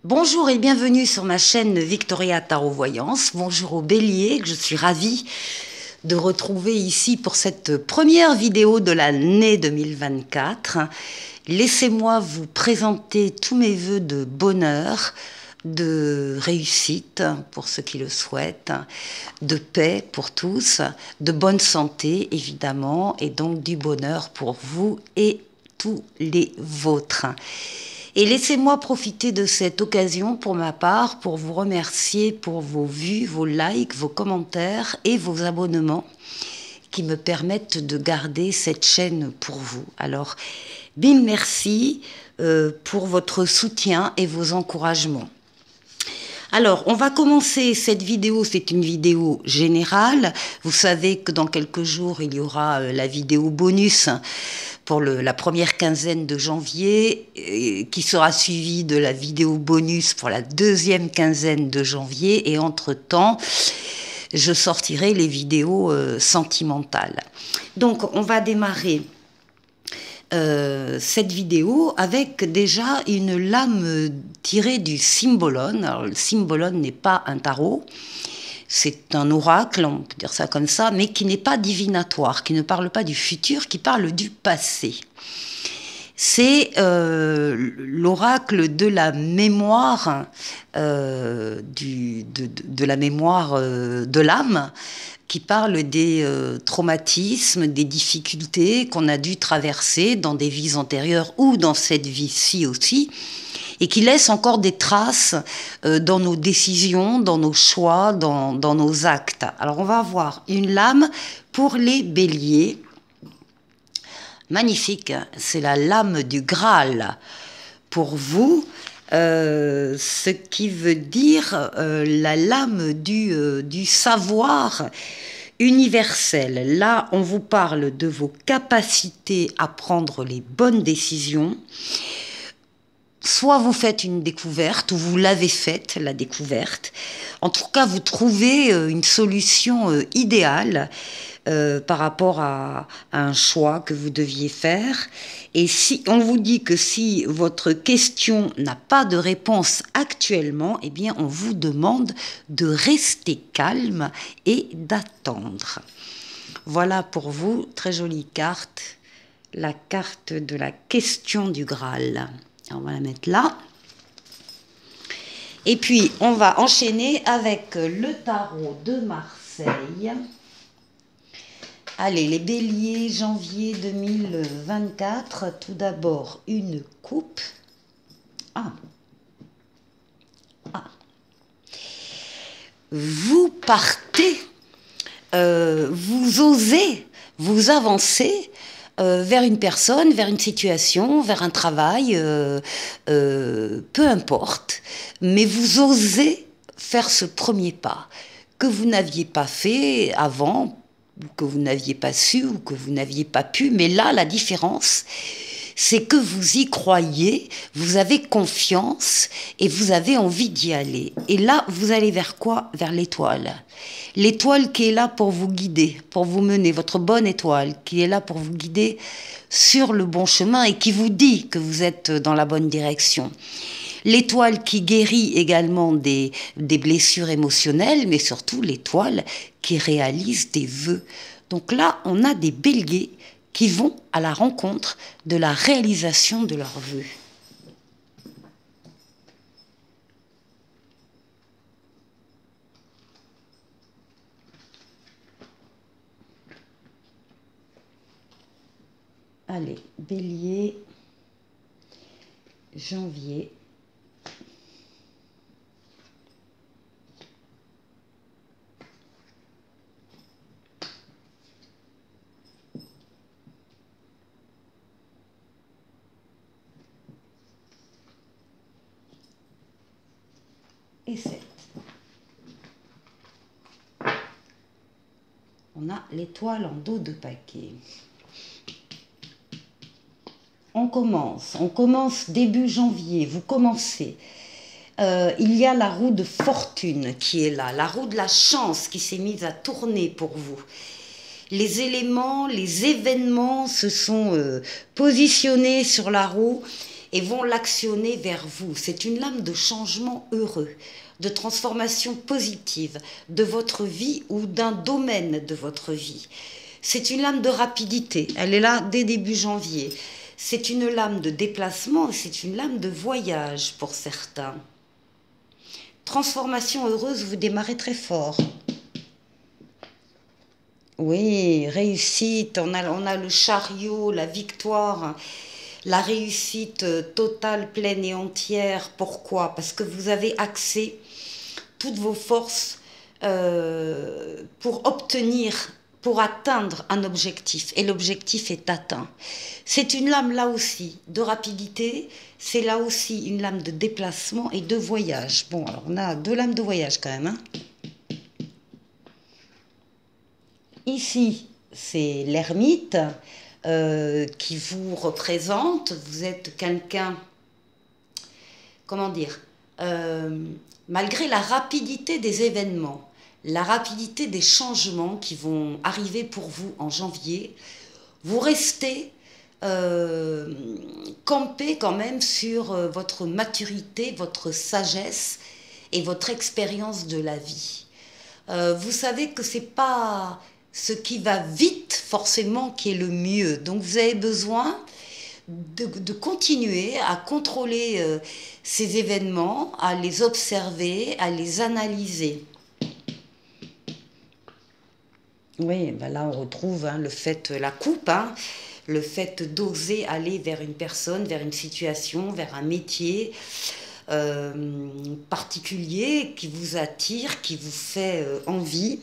Bonjour et bienvenue sur ma chaîne Victoria Tarot Voyance. Bonjour aux béliers, que je suis ravie de retrouver ici pour cette première vidéo de l'année 2024. Laissez-moi vous présenter tous mes vœux de bonheur, de réussite pour ceux qui le souhaitent, de paix pour tous, de bonne santé évidemment, et donc du bonheur pour vous et tous les vôtres. Et laissez-moi profiter de cette occasion pour ma part, pour vous remercier pour vos vues, vos likes, vos commentaires et vos abonnements qui me permettent de garder cette chaîne pour vous. Alors, mille merci pour votre soutien et vos encouragements. Alors, on va commencer cette vidéo, c'est une vidéo générale. Vous savez que dans quelques jours, il y aura la vidéo bonus pour la première quinzaine de janvier, qui sera suivie de la vidéo bonus pour la deuxième quinzaine de janvier. Et entre-temps, je sortirai les vidéos sentimentales. Donc, on va démarrer cette vidéo avec déjà une lame tirée du Cymbalum. Alors, le Cymbalum n'est pas un tarot, c'est un oracle, on peut dire ça comme ça, mais qui n'est pas divinatoire, qui ne parle pas du futur, qui parle du passé. C'est l'oracle de la mémoire, de la mémoire de l'âme, qui parle des traumatismes, des difficultés qu'on a dû traverser dans des vies antérieures ou dans cette vie-ci aussi, et qui laisse encore des traces dans nos décisions, dans nos choix, dans nos actes. Alors on va avoir une lame pour les béliers. Magnifique, c'est la lame du Graal pour vous, ce qui veut dire la lame du savoir universel. Là, on vous parle de vos capacités à prendre les bonnes décisions. Soit vous faites une découverte, ou vous l'avez faite, la découverte. En tout cas, vous trouvez une solution idéale par rapport à un choix que vous deviez faire. Et si on vous dit que si votre question n'a pas de réponse actuellement, eh bien, on vous demande de rester calme et d'attendre. Voilà pour vous, très jolie carte, la carte de la question du Graal. On va la mettre là. Et puis, on va enchaîner avec le tarot de Marseille. Allez, les béliers, janvier 2024. Tout d'abord, une coupe. Vous partez, vous osez, vous avancez vers une personne, vers une situation, vers un travail, peu importe, mais vous osez faire ce premier pas que vous n'aviez pas fait avant, ou que vous n'aviez pas su, ou que vous n'aviez pas pu, mais là, la différence, c'est que vous y croyez, vous avez confiance et vous avez envie d'y aller. Et là, vous allez vers quoi? Vers l'étoile. L'étoile qui est là pour vous guider, pour vous mener, votre bonne étoile, qui est là pour vous guider sur le bon chemin et qui vous dit que vous êtes dans la bonne direction. L'étoile qui guérit également des blessures émotionnelles, mais surtout l'étoile qui réalise des vœux. Donc là, on a des béliers qui vont à la rencontre de la réalisation de leurs vœux. Allez, bélier, janvier. Et 7. On a l'étoile en dos de paquet. On commence début janvier, vous commencez. Il y a la roue de fortune qui est là, la roue de la chance qui s'est mise à tourner pour vous. Les éléments, les événements se sont positionnés sur la roue et vont l'actionner vers vous. C'est une lame de changement heureux, de transformation positive de votre vie ou d'un domaine de votre vie. C'est une lame de rapidité, elle est là dès début janvier. C'est une lame de déplacement, c'est une lame de voyage pour certains. Transformation heureuse, vous démarrez très fort. Oui, réussite, on a le chariot, la victoire, la réussite totale, pleine et entière. Pourquoi? Parce que vous avez axé toutes vos forces pour obtenir, pour atteindre un objectif. Et l'objectif est atteint. C'est une lame là aussi de rapidité, c'est là aussi une lame de déplacement et de voyage. Bon, alors on a 2 lames de voyage quand même, hein. Ici, c'est l'ermite qui vous représente. Vous êtes quelqu'un, comment dire, malgré la rapidité des événements, la rapidité des changements qui vont arriver pour vous en janvier, vous restez campé quand même sur votre maturité, votre sagesse et votre expérience de la vie. Vous savez que c'est pas ce qui va vite forcément qui est le mieux. Donc vous avez besoin de continuer à contrôler ces événements, à les observer, à les analyser. Oui, ben là on retrouve le fait, la coupe, le fait d'oser aller vers une personne, vers une situation, vers un métier particulier qui vous attire, qui vous fait envie.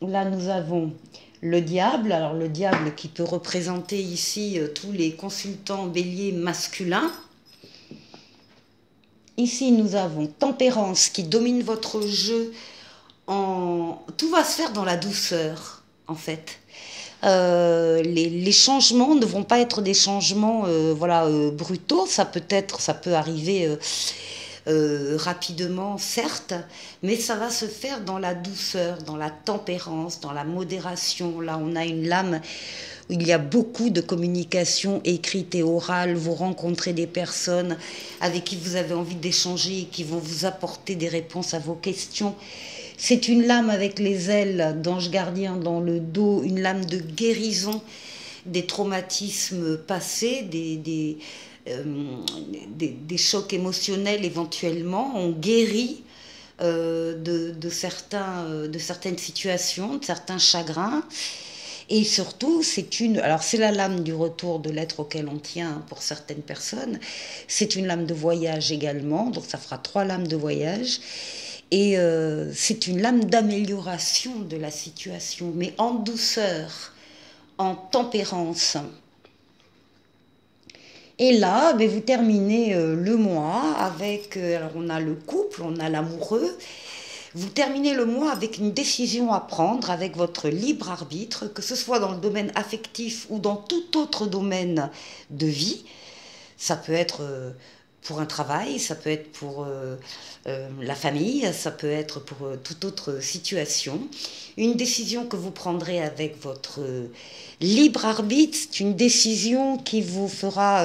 Là, nous avons le diable. Alors, le diable qui peut représenter ici tous les consultants béliers masculins. Ici, nous avons tempérance qui domine votre jeu. Tout va se faire dans la douceur, en fait. Les changements ne vont pas être des changements brutaux. Ça peut arriver rapidement, certes, mais ça va se faire dans la douceur, dans la tempérance, dans la modération. Là, on a une lame où il y a beaucoup de communication écrite et orale. Vous rencontrez des personnes avec qui vous avez envie d'échanger et qui vont vous apporter des réponses à vos questions. C'est une lame avec les ailes d'ange gardien dans le dos, une lame de guérison des traumatismes passés, des chocs émotionnels éventuellement. On guérit de certaines situations, de certains chagrins. Et surtout, c'est la lame du retour de l'être auquel on tient pour certaines personnes. C'est une lame de voyage également, donc ça fera 3 lames de voyage. Et c'est une lame d'amélioration de la situation, mais en douceur, en tempérance. Et là, vous terminez le mois avec, alors on a le couple, on a l'amoureux. Vous terminez le mois avec une décision à prendre, avec votre libre arbitre, que ce soit dans le domaine affectif ou dans tout autre domaine de vie. Ça peut être pour un travail, ça peut être pour la famille, ça peut être pour toute autre situation. Une décision que vous prendrez avec votre libre arbitre, c'est une décision qui vous fera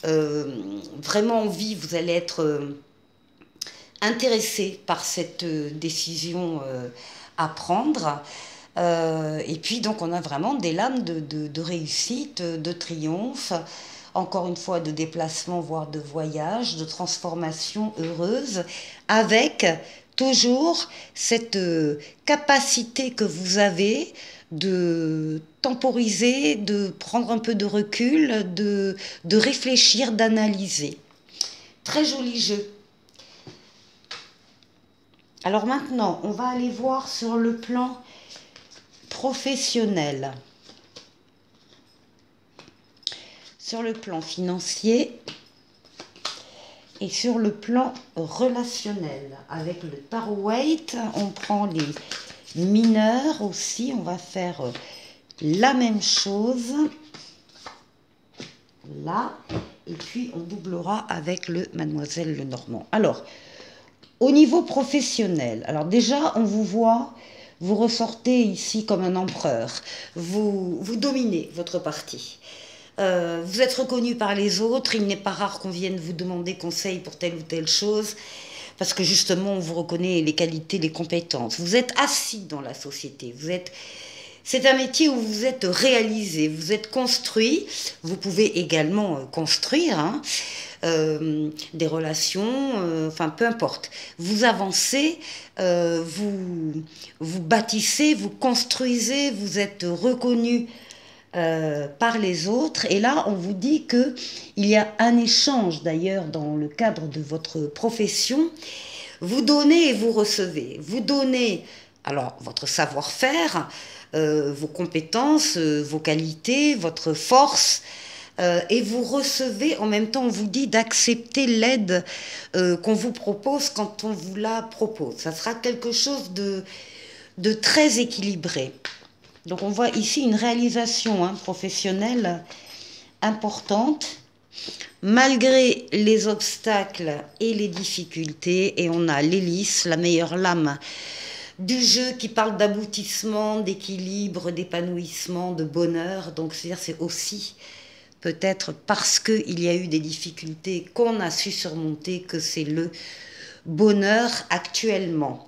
vraiment envie, vous allez être intéressé par cette décision à prendre. Et puis donc on a vraiment des lames de réussite, de triomphe, encore une fois de déplacement, voire de voyage, de transformation heureuse, avec toujours cette capacité que vous avez de temporiser, de prendre un peu de recul, de réfléchir, d'analyser. Très joli jeu. Alors maintenant, on va aller voir sur le plan professionnel. Sur le plan financier et sur le plan relationnel. Avec le Tarot Waite, on prend les mineurs aussi. On va faire la même chose. Là. Et puis, on doublera avec le Mademoiselle Lenormand. Alors, au niveau professionnel, alors déjà, on vous voit, vous ressortez ici comme un empereur. Vous dominez votre partie. Vous êtes reconnu par les autres. Il n'est pas rare qu'on vienne vous demander conseil pour telle ou telle chose, parce que justement, on vous reconnaît les qualités, les compétences. Vous êtes assis dans la société. C'est un métier où vous êtes réalisé, vous êtes construit. Vous pouvez également construire des relations, enfin peu importe. Vous avancez, vous bâtissez, vous construisez, vous êtes reconnu par les autres. Et là, on vous dit qu'il y a un échange, d'ailleurs, dans le cadre de votre profession. Vous donnez et vous recevez. Vous donnez, alors, votre savoir-faire, vos compétences, vos qualités, votre force, et vous recevez, en même temps, on vous dit d'accepter l'aide qu'on vous propose quand on vous la propose. Ça sera quelque chose de très équilibré. Donc on voit ici une réalisation professionnelle importante, malgré les obstacles et les difficultés. Et on a l'hélice, la meilleure lame du jeu, qui parle d'aboutissement, d'équilibre, d'épanouissement, de bonheur. Donc c'est aussi peut-être parce qu'il y a eu des difficultés qu'on a su surmonter que c'est le bonheur actuellement.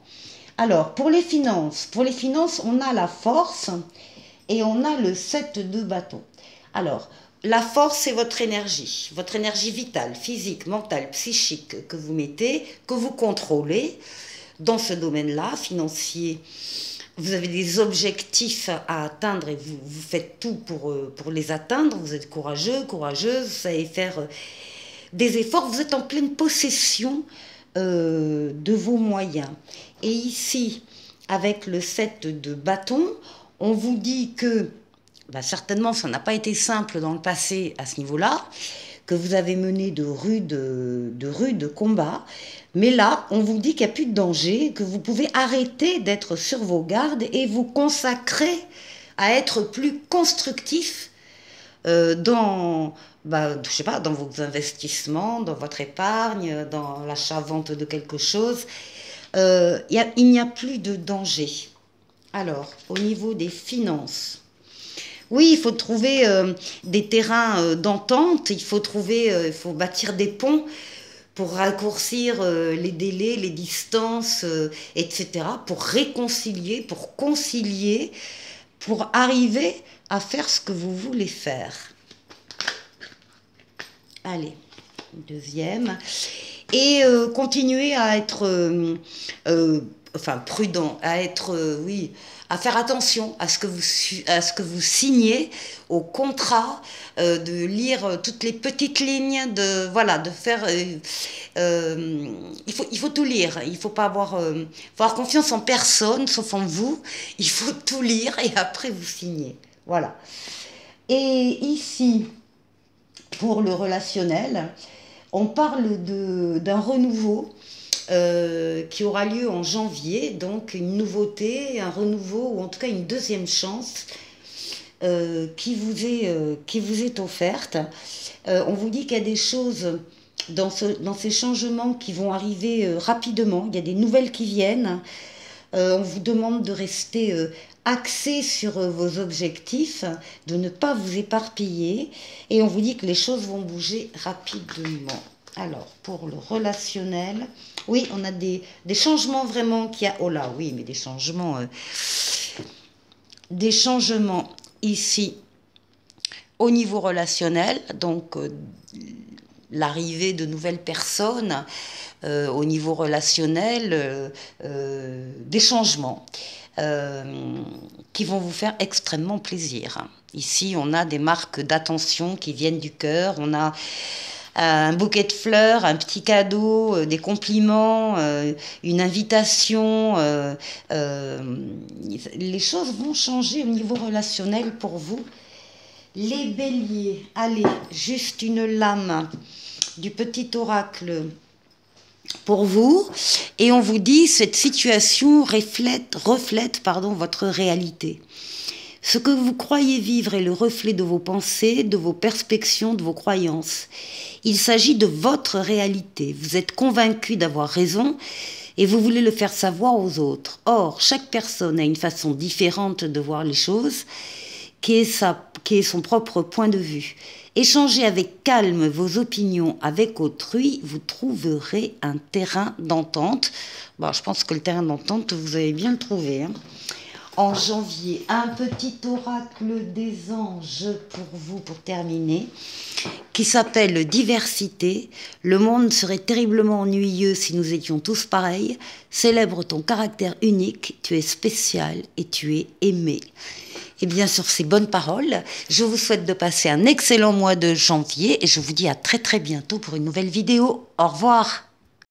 Alors, pour les finances, on a la force et on a le 7 de bâton. Alors, la force, c'est votre énergie vitale, physique, mentale, psychique que vous mettez, que vous contrôlez dans ce domaine-là, financier. Vous avez des objectifs à atteindre et vous faites tout pour les atteindre. Vous êtes courageux, courageuse, vous savez faire des efforts, vous êtes en pleine possession de vos moyens. Et ici, avec le 7 de bâton, on vous dit que certainement ça n'a pas été simple dans le passé à ce niveau-là, que vous avez mené de rudes combats, mais là, on vous dit qu'il n'y a plus de danger, que vous pouvez arrêter d'être sur vos gardes et vous consacrer à être plus constructif dans vos investissements, dans votre épargne, dans l'achat-vente de quelque chose. Il n'y a plus de danger. Alors, au niveau des finances, oui, il faut trouver des terrains d'entente, il faut bâtir des ponts pour raccourcir les délais, les distances, etc., pour réconcilier, pour concilier, pour arriver à faire ce que vous voulez faire. Allez, deuxième. Et continuer à être prudent, à faire attention à ce que vous signez au contrat, de lire toutes les petites lignes, de faire. Il faut tout lire. Il faut avoir confiance en personne, sauf en vous. Il faut tout lire et après vous signer. Voilà. Et ici, pour le relationnel, on parle d'un renouveau qui aura lieu en janvier, donc une nouveauté, un renouveau, ou en tout cas une deuxième chance qui vous est offerte. On vous dit qu'il y a des choses dans ces changements qui vont arriver rapidement, il y a des nouvelles qui viennent. On vous demande de rester axé sur vos objectifs, de ne pas vous éparpiller, et on vous dit que les choses vont bouger rapidement. Alors, pour le relationnel, oui, on a des changements vraiment qui a... Oh là, oui, mais des changements ici au niveau relationnel, donc l'arrivée de nouvelles personnes au niveau relationnel, des changements qui vont vous faire extrêmement plaisir. Ici, on a des marques d'attention qui viennent du cœur, on a un bouquet de fleurs, un petit cadeau, des compliments, une invitation. Les choses vont changer au niveau relationnel pour vous. Les béliers, allez, juste une lame du petit oracle pour vous, et on vous dit cette situation reflète votre réalité. Ce que vous croyez vivre est le reflet de vos pensées, de vos perspectives, de vos croyances. Il s'agit de votre réalité. Vous êtes convaincu d'avoir raison et vous voulez le faire savoir aux autres. Or, chaque personne a une façon différente de voir les choses, qui est son propre point de vue. Échangez avec calme vos opinions avec autrui, vous trouverez un terrain d'entente. Bon, je pense que le terrain d'entente, vous allez bien le trouver. Hein. En janvier, un petit oracle des anges pour vous, pour terminer, qui s'appelle Diversité. Le monde serait terriblement ennuyeux si nous étions tous pareils. Célèbre ton caractère unique, tu es spécial et tu es aimé. Et bien sur ces bonnes paroles, je vous souhaite de passer un excellent mois de janvier et je vous dis à très très bientôt pour une nouvelle vidéo. Au revoir.